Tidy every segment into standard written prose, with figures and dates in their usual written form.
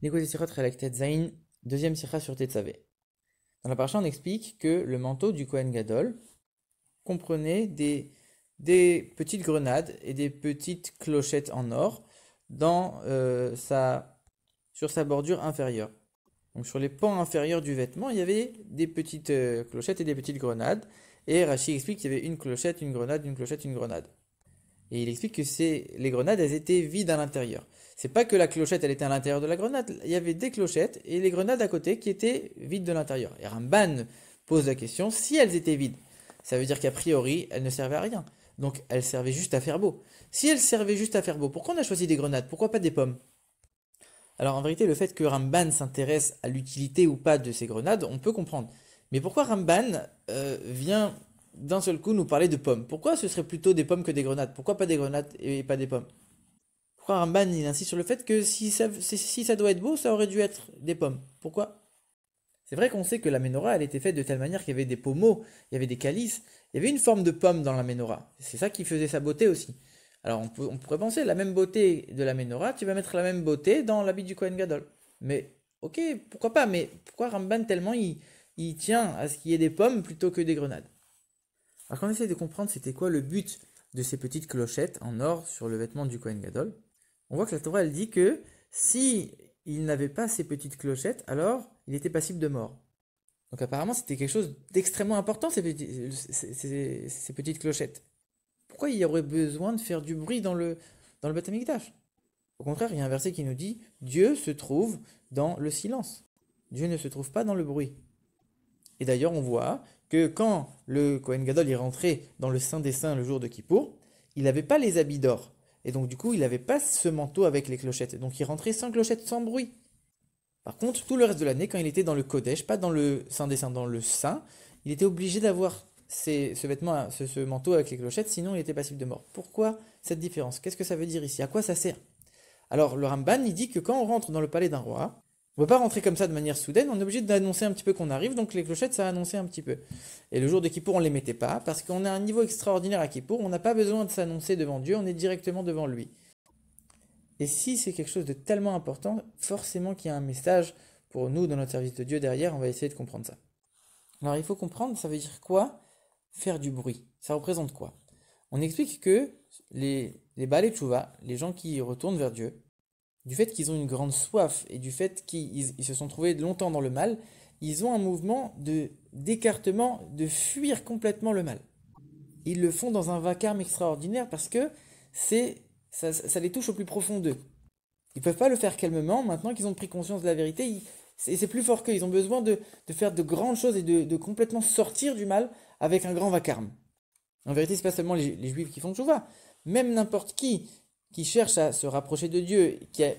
L'écoute Sirot Relek Zain, deuxième sira sur Tetzavé. Dans la paracha, on explique que le manteau du Kohen Gadol comprenait des petites grenades et des petites clochettes en or sur sa bordure inférieure. Donc sur les pans inférieurs du vêtement, il y avait des petites clochettes et des petites grenades. Et Rashi explique qu'il y avait une clochette, une grenade, une clochette, une grenade. Et il explique que les grenades, elles étaient vides à l'intérieur. C'est pas que la clochette, elle était à l'intérieur de la grenade. Il y avait des clochettes et les grenades à côté qui étaient vides de l'intérieur. Et Ramban pose la question, si elles étaient vides, ça veut dire qu'a priori, elles ne servaient à rien. Donc elles servaient juste à faire beau. Si elles servaient juste à faire beau, pourquoi on a choisi des grenades? Pourquoi pas des pommes? Alors en vérité, le fait que Ramban s'intéresse à l'utilité ou pas de ces grenades, on peut comprendre. Mais pourquoi Ramban vient d'un seul coup nous parler de pommes? Pourquoi ce serait plutôt des pommes que des grenades? Pourquoi pas des grenades et pas des pommes? Pourquoi Ramban il insiste sur le fait que si ça doit être beau, ça aurait dû être des pommes? Pourquoi? C'est vrai qu'on sait que la menorah, elle était faite de telle manière qu'il y avait des pommeaux, il y avait des calices, il y avait une forme de pomme dans la menorah. C'est ça qui faisait sa beauté aussi. Alors on pourrait penser, la même beauté de la menorah, tu vas mettre la même beauté dans l'habit du Kohen Gadol. Mais ok, pourquoi pas, mais pourquoi Ramban tellement il tient à ce qu'il y ait des pommes plutôt que des grenades? Alors quand on essaie de comprendre c'était quoi le but de ces petites clochettes en or sur le vêtement du Kohen Gadol, on voit que la Torah elle dit que si il n'avait pas ces petites clochettes, alors il était passible de mort. Donc apparemment c'était quelque chose d'extrêmement important ces petites clochettes. Pourquoi il y aurait besoin de faire du bruit dans le Beth Amikdash? Au contraire, il y a un verset qui nous dit Dieu se trouve dans le silence. Dieu ne se trouve pas dans le bruit. Et d'ailleurs, on voit que quand le Kohen Gadol est rentré dans le Saint des Saints le jour de Kippour, il n'avait pas les habits d'or. Et donc, du coup, il n'avait pas ce manteau avec les clochettes. Donc, il rentrait sans clochettes, sans bruit. Par contre, tout le reste de l'année, quand il était dans le Kodesh, pas dans le Saint des Saints, dans le Saint, il était obligé d'avoir ce vêtement, ce manteau avec les clochettes, sinon il était passible de mort. Pourquoi cette différence? Qu'est-ce que ça veut dire ici? À quoi ça sert? Alors, le Ramban, il dit que quand on rentre dans le palais d'un roi, on ne peut pas rentrer comme ça de manière soudaine, on est obligé d'annoncer un petit peu qu'on arrive, donc les clochettes, ça a annoncé un petit peu. Et le jour de Kippour, on ne les mettait pas, parce qu'on a un niveau extraordinaire à Kippour, on n'a pas besoin de s'annoncer devant Dieu, on est directement devant lui. Et si c'est quelque chose de tellement important, forcément qu'il y a un message pour nous dans notre service de Dieu derrière, on va essayer de comprendre ça. Alors il faut comprendre, ça veut dire quoi? Faire du bruit. Ça représente quoi? On explique que les Baalei Tchouva, les gens qui retournent vers Dieu, du fait qu'ils ont une grande soif et du fait qu'ils se sont trouvés longtemps dans le mal, ils ont un mouvement d'écartement, de fuir complètement le mal. Ils le font dans un vacarme extraordinaire parce que ça les touche au plus profond d'eux. Ils peuvent pas le faire calmement, maintenant qu'ils ont pris conscience de la vérité, c'est plus fort qu'eux, ils ont besoin de faire de grandes choses et de complètement sortir du mal avec un grand vacarme. En vérité, c'est pas seulement les juifs qui font tchouva, même n'importe qui cherche à se rapprocher de Dieu, qui a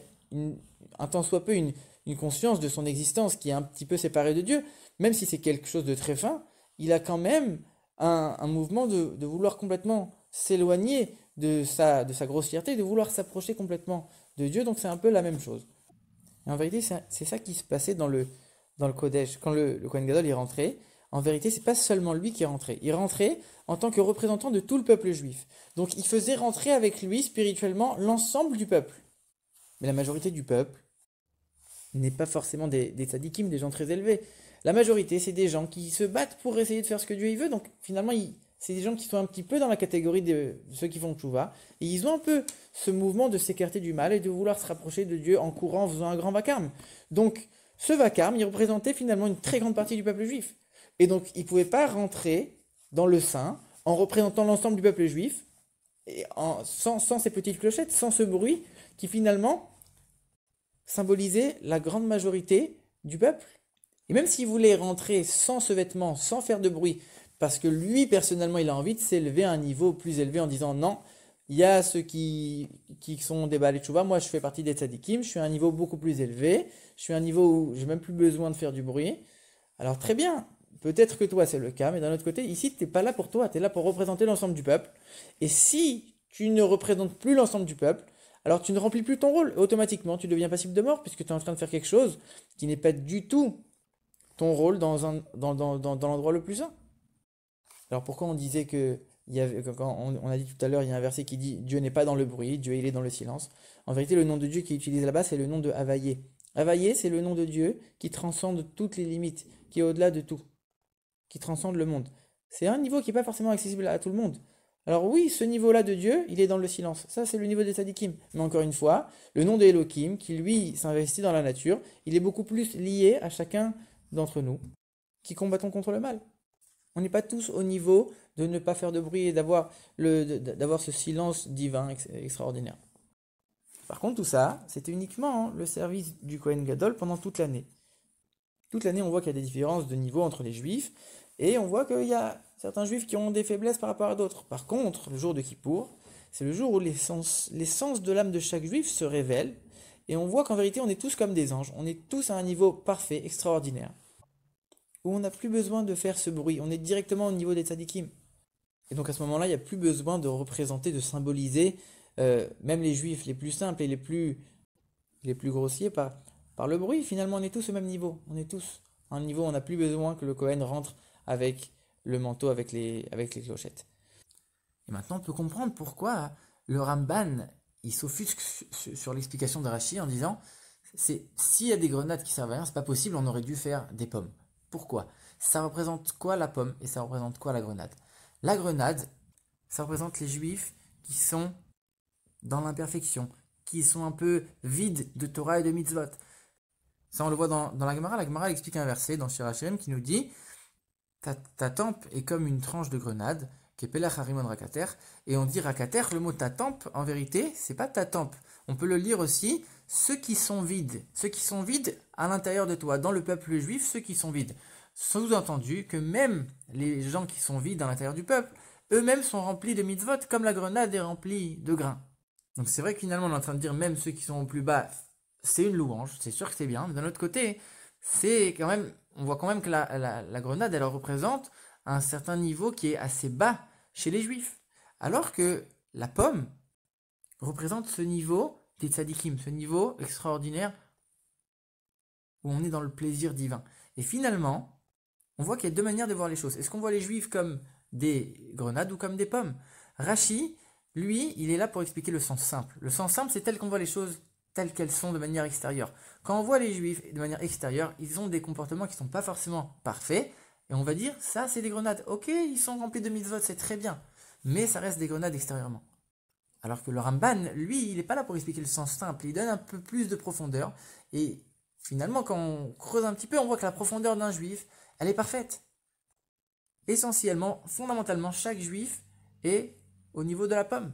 un tant soit peu une conscience de son existence qui est un petit peu séparée de Dieu, même si c'est quelque chose de très fin, il a quand même un mouvement de vouloir complètement s'éloigner de sa grossièreté, de vouloir s'approcher complètement de Dieu, donc c'est un peu la même chose. Et en vérité, c'est ça qui se passait dans le Kodesh. Quand le Kohen Gadol est rentré, en vérité, c'est pas seulement lui qui est rentré. Il rentrait en tant que représentant de tout le peuple juif. Donc il faisait rentrer avec lui spirituellement l'ensemble du peuple. Mais la majorité du peuple n'est pas forcément des tzadikim, des gens très élevés. La majorité, c'est des gens qui se battent pour essayer de faire ce que Dieu il veut. Donc finalement, c'est des gens qui sont un petit peu dans la catégorie de ceux qui font tchouva. Et ils ont un peu ce mouvement de s'écarter du mal et de vouloir se rapprocher de Dieu en courant, en faisant un grand vacarme. Donc ce vacarme, il représentait finalement une très grande partie du peuple juif. Et donc ils ne pouvaient pas rentrer dans le sein en représentant l'ensemble du peuple juif, sans ces petites clochettes, sans ce bruit qui finalement symbolisait la grande majorité du peuple. Et même s'il voulait rentrer sans ce vêtement, sans faire de bruit, parce que lui, personnellement, il a envie de s'élever à un niveau plus élevé en disant non, il y a ceux qui sont des Baalei Tchouva, moi je fais partie des tzadikim, je suis à un niveau beaucoup plus élevé, je suis à un niveau où j'ai même plus besoin de faire du bruit. Alors très bien, peut-être que toi c'est le cas, mais d'un autre côté, ici tu n'es pas là pour toi, tu es là pour représenter l'ensemble du peuple. Et si tu ne représentes plus l'ensemble du peuple, alors tu ne remplis plus ton rôle. Automatiquement, tu deviens passible de mort puisque tu es en train de faire quelque chose qui n'est pas du tout ton rôle dans l'endroit le plus saint. Alors pourquoi on disait que quand on a dit tout à l'heure, il y a un verset qui dit Dieu n'est pas dans le bruit, Dieu il est dans le silence. En vérité, le nom de Dieu qui est utilisé là-bas, c'est le nom de Havaïe. Havaïe, c'est le nom de Dieu qui transcende toutes les limites, qui est au-delà de tout, qui transcende le monde. C'est un niveau qui n'est pas forcément accessible à tout le monde. Alors oui, ce niveau-là de Dieu, il est dans le silence. Ça, c'est le niveau des tzadikim. Mais encore une fois, le nom de Elohim, qui lui s'investit dans la nature, il est beaucoup plus lié à chacun d'entre nous qui combattons contre le mal. On n'est pas tous au niveau de ne pas faire de bruit et d'avoir ce silence divin extraordinaire. Par contre, tout ça, c'était uniquement le service du Kohen Gadol pendant toute l'année. Toute l'année, on voit qu'il y a des différences de niveau entre les juifs, et on voit qu'il y a certains juifs qui ont des faiblesses par rapport à d'autres. Par contre, le jour de Kippour, c'est le jour où l'essence de l'âme de chaque juif se révèle, et on voit qu'en vérité, on est tous comme des anges, on est tous à un niveau parfait, extraordinaire, où on n'a plus besoin de faire ce bruit, on est directement au niveau des tzadikim. Et donc à ce moment-là, il n'y a plus besoin de représenter, de symboliser, même les juifs les plus simples et les plus grossiers par le bruit. Finalement, on est tous au même niveau. On est tous à un niveau où on n'a plus besoin que le Kohen rentre avec le manteau, avec les clochettes. Et maintenant, on peut comprendre pourquoi le Ramban, il s'offusque sur l'explication de Rashi en disant, s'il y a des grenades qui servent à rien, c'est pas possible, on aurait dû faire des pommes. Pourquoi? Ça représente quoi la pomme et ça représente quoi la grenade? La grenade, ça représente les juifs qui sont dans l'imperfection, qui sont un peu vides de Torah et de mitzvot. Ça, on le voit dans la Gemara. La Gemara explique un verset dans Shir Hashem qui nous dit ta tempe est comme une tranche de grenade, qui est Pelach Harimon Rakater, et on dit Rakater, le mot ta tempe, en vérité, c'est pas ta tempe. On peut le lire aussi, ceux qui sont vides à l'intérieur de toi, dans le peuple juif, ceux qui sont vides. Sous-entendu que même les gens qui sont vides à l'intérieur du peuple, eux-mêmes sont remplis de mitzvot, comme la grenade est remplie de grains. Donc c'est vrai que finalement on est en train de dire même ceux qui sont au plus bas, c'est une louange, c'est sûr que c'est bien, mais d'un autre côté, c'est quand même, on voit quand même que la grenade, elle représente un certain niveau qui est assez bas chez les juifs. Alors que la pomme représente ce niveau des tzadikim, ce niveau extraordinaire où on est dans le plaisir divin. Et finalement, on voit qu'il y a deux manières de voir les choses. Est-ce qu'on voit les juifs comme des grenades ou comme des pommes? Rashi, lui, il est là pour expliquer le sens simple. Le sens simple, c'est tel qu'on voit les choses telles qu'elles sont de manière extérieure. Quand on voit les juifs de manière extérieure, ils ont des comportements qui ne sont pas forcément parfaits, et on va dire, ça c'est des grenades. Ok, ils sont remplis de mitzvot, c'est très bien, mais ça reste des grenades extérieurement. Alors que le Ramban, lui, il n'est pas là pour expliquer le sens simple, il donne un peu plus de profondeur, et finalement, quand on creuse un petit peu, on voit que la profondeur d'un juif, elle est parfaite. Essentiellement, fondamentalement, chaque juif est au niveau de la pomme.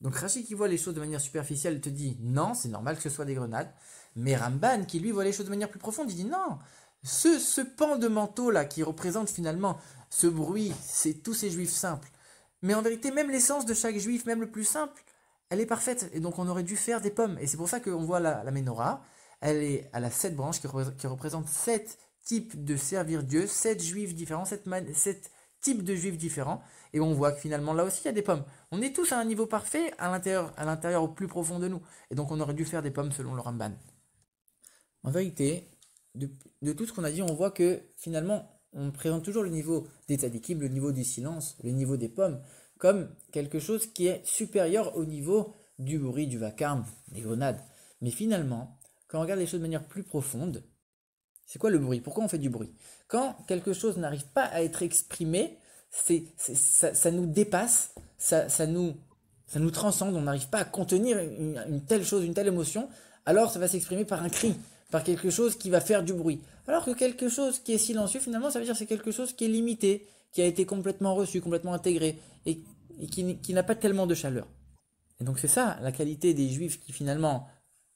Donc Rashi qui voit les choses de manière superficielle te dit non, c'est normal que ce soit des grenades. Mais Ramban qui lui voit les choses de manière plus profonde, il dit non. Ce pan de manteau là qui représente finalement ce bruit, c'est tous ces juifs simples. Mais en vérité, même l'essence de chaque juif, même le plus simple, elle est parfaite. Et donc on aurait dû faire des pommes. Et c'est pour ça qu'on voit la menorah, elle a 7 branches qui représentent 7 types de servir Dieu, 7 juifs différents, 7 types de juifs différents. Et on voit que finalement là aussi il y a des pommes. On est tous à un niveau parfait à l'intérieur au plus profond de nous. Et donc on aurait dû faire des pommes selon le Ramban. En vérité, de tout ce qu'on a dit, on voit que finalement on présente toujours le niveau des tzadikim, le niveau du silence, le niveau des pommes, comme quelque chose qui est supérieur au niveau du bruit, du vacarme, des grenades. Mais finalement, quand on regarde les choses de manière plus profonde, c'est quoi le bruit? Pourquoi on fait du bruit? Quand quelque chose n'arrive pas à être exprimé, ça nous dépasse, ça nous transcende, on n'arrive pas à contenir une telle chose, une telle émotion, alors ça va s'exprimer par un cri, par quelque chose qui va faire du bruit. Alors que quelque chose qui est silencieux, finalement, ça veut dire que c'est quelque chose qui est limité, qui a été complètement reçu, complètement intégré, et qui n'a pas tellement de chaleur. Et donc c'est ça, la qualité des juifs qui finalement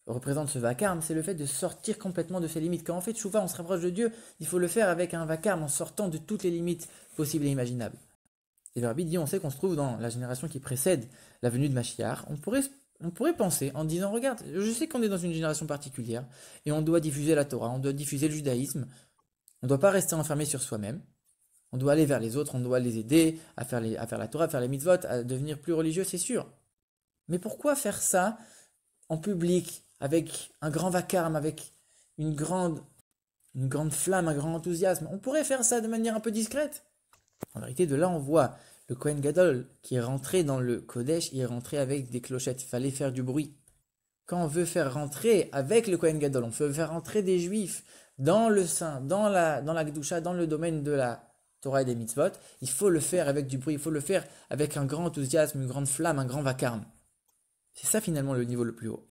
représente ce vacarme, c'est le fait de sortir complètement de ses limites. Quand on fait tchouva, on se rapproche de Dieu, il faut le faire avec un vacarme, en sortant de toutes les limites possibles et imaginables. Et le rabbi dit, on sait qu'on se trouve dans la génération qui précède la venue de Mashiach. On pourrait penser en disant, regarde, je sais qu'on est dans une génération particulière, et on doit diffuser la Torah, on doit diffuser le judaïsme, on ne doit pas rester enfermé sur soi-même, on doit aller vers les autres, on doit les aider à faire la Torah, à faire les mitzvot, à devenir plus religieux, c'est sûr. Mais pourquoi faire ça en public, avec un grand vacarme, avec une grande flamme, un grand enthousiasme? On pourrait faire ça de manière un peu discrète. En vérité, de là, on voit le Kohen Gadol qui est rentré dans le Kodesh, il est rentré avec des clochettes. Il fallait faire du bruit. quand on veut faire rentrer avec le Kohen Gadol, on veut faire rentrer des Juifs dans le sein, dans la Kedusha, dans le domaine de la Torah et des mitzvot, il faut le faire avec du bruit, il faut le faire avec un grand enthousiasme, une grande flamme, un grand vacarme. C'est ça finalement le niveau le plus haut.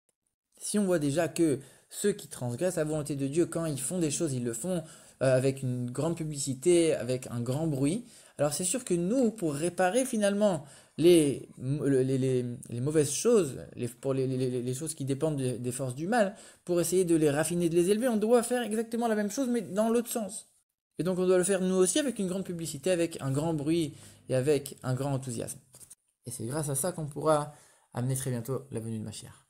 Si on voit déjà que ceux qui transgressent la volonté de Dieu, quand ils font des choses, ils le font avec une grande publicité, avec un grand bruit, alors c'est sûr que nous, pour réparer finalement les mauvaises choses, pour les choses qui dépendent des forces du mal, pour essayer de les raffiner, de les élever, on doit faire exactement la même chose, mais dans l'autre sens. Et donc on doit le faire nous aussi avec une grande publicité, avec un grand bruit et avec un grand enthousiasme. Et c'est grâce à ça qu'on pourra amener très bientôt la venue de Mashiach.